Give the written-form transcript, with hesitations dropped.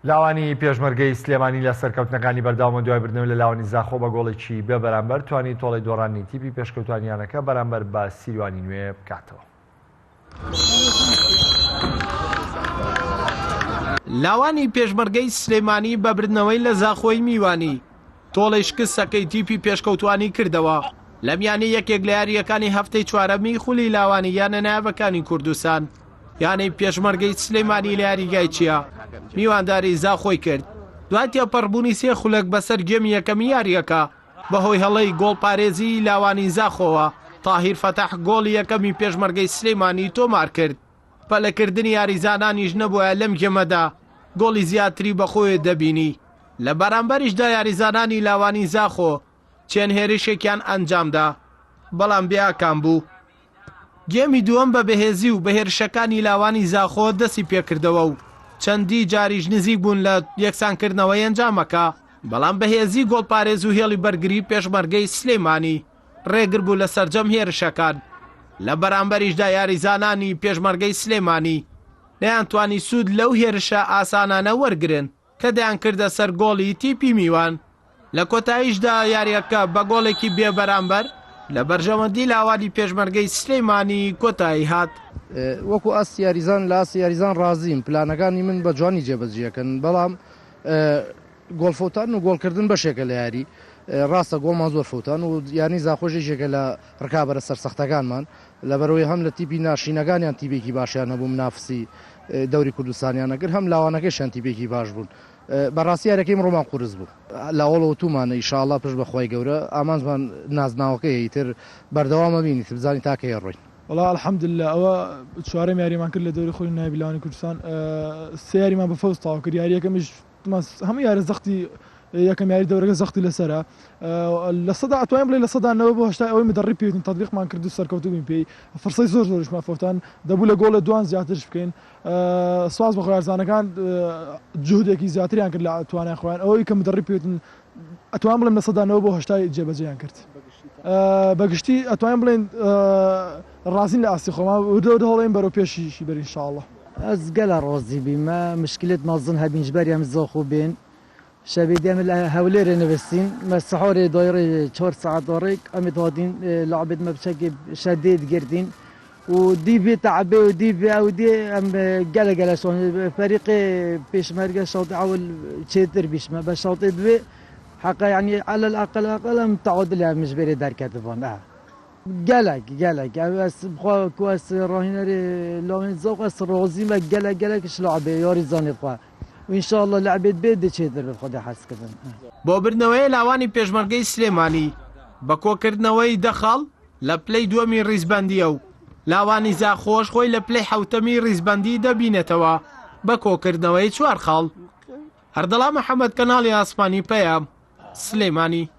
لاوانی پێشمەرگەی سلێمانی لە سەرکەوتنەکانی بەرداوامە دوای بردنەوە لە لاوانی زاخۆ بە گۆڵێکی بێ بەرامبەر توانی تۆڵی دۆڕانی تیپی پێشکەوتوانیانەکە بەرامبەر بە سیروانی نوێ بکاتەوە. لاوانی پێشمەرگەی سلێمانی بە بردنەوەی لە زاخۆی میوانی تۆڵی شکستەکەی تیپی پێشکەوتوانی کردەوە لە میانی یەکێک لە یاریەکانی هەفتەی چوارەمی خولی لاوانی یانە نایابەکانی کوردستان. یانەی پێشمەرگەی سلێمانی لە یاریگای چیە میوانداری زاخۆی کرد دوای تێپەڕبوونی سێ خولەک بەسەر گێمی یەکەمی یاریەکە بەهۆی هەڵەی گۆڵپارێزی لاوانی زاخۆوە تاهیر فەتەح گۆڵی یەکەمی پێشمەرگەی سلێمانی تۆمار کرد. پەلەکردنی یاریزانانیش نەبووە لەم گێمەدا گۆڵی زیاتری بەخۆی دەبینی. لە بەرامبەریشدا یاریزانانی لاوانی زاخۆ چێن هێرشێکیان ئەنجامدا بەڵام بیاکان بوو. گێمی دووەم بە بەهێزی و بەهێرشەکانی لاوانی زاخۆ دەستی پێکردەوە و چەندی جاریش نزیک بوون لە یەکسانکردنەوەی ئەنجامەکە بەڵام بەهێزی گۆڵپارێز و هێڵی بەرگری پێشمەرگەی سلێمانی ڕێگر بوو لە سەرجەم هێرشەکان. لە بەرامبەریشدا یاریزانانی پێشمەرگەی سلێمانی نەیانتوانی سوود لەو هێرشە ئاسانانە وەرگرن کە دەیان کردە سەر گۆڵی تیپی میوان. لە کۆتاییشدا یاریەکە بە گۆڵێکی بێ بەرامبەر لە بەرژەوەندی لاوانی پێشمەرگەی سلێمانی کۆتایی هات. وەکو ئاست یاریزان لە ئاست یاریزان ڕازیم پلانەکانی من بە جوانی جێبەجێەکەن بەڵام گۆڵفۆتان و گۆڵکردن بەشێکە لە یاری ڕاستە گۆڵمان زۆر فوتان و یانی زاخۆشێکێکە لە ڕکابەرە سەرسەختەکانمان لەبەرەوەی هەم لە تیپی ناشینەکانیان تیبێکی باشیان هەبوو منافسی دەوری کوردستانیانەگر هەم لاوانەکەیشان تیبێکی باش بوون. بەڕاستی یارەکەیم ڕۆمان قورس بوو لاوەڵەوە تومانە ئیشاڵڵا پشت بەخوای گەورە ئامانزمان نازناوەکەی ئیتر بەردەوامە بینیت بزانی تاکە ڕۆین. والله الحەمدلله ئەوە چوارەم یاریمان کرد لە دەوری خۆی نایبی لاوانی کوردستان سێ یاریمان بە فەوز تاوا کرد. یاریەکەمیش هەموو یارە زەختی یەکەم یاری دەورەکە زەختی لەسەرە لە سەدا ئەتوانین بڵێ لە سەدانەوە بۆ هەشتا ئەوەی مەدەڕی پێوتن تەطبیقمان کرد و سەرکەوتو بین پێی فەرسەی زۆر زۆرشمان فەوتان دەبوو لە گۆڵە دوان زیاترش بکەین. سواز بە خۆیارزانەکان جهودێکی زیاتریان کرد لە ئەتوانیان خۆیان ئەوەی کە مەدەڕی پێوتن ئەتوان بڵێن لە سەدانەوە بۆ هەشتای جێبەجێیان کرد. بەگشتی ئەتوانین بڵێن ڕازین لە ئاستی خۆمان هەڵێن بەرەو پێشیشی بەر ئینشاءڵڵا. ئەس گەلە ڕۆزی بیمە مشکلت مەزن هەبینجبەریان زۆخ و بێن شبی دیم هولیر نوستین مسحوری دایره 4 ساعت دارک امید هادین لعبت مبشک شدید گردین و دیوی تعبه و دیوی اودی ام گله شون فريق پیشمرگه شوط اول چهتر بیشمه به شوط دوی حقا يعني على الاقل متعادل يعني مش بري در كتبان گلک اس بخوا كواس راهنري لون زوق اس روزي ما گلکش لعبه یاری زانید خوا وإن شاء الله لعبت بيد چێتر بێت خۆی حەز کردن. بۆ بردنەوەی لاوانی پێشمەرگەی سلێمانی بە کۆکردنەوەی دەخەڵ لە پلەی دووەمی ڕیزبەندیە و لاوانی زاخۆش خۆی لە پلەی حەوتەمی ڕیزبەندی دەبینێتەوە بە کۆکردنەوەی 4 خاڵ. هەردەڵا محەممەد کەناڵی ئاسمانی پەیام سلێمانی.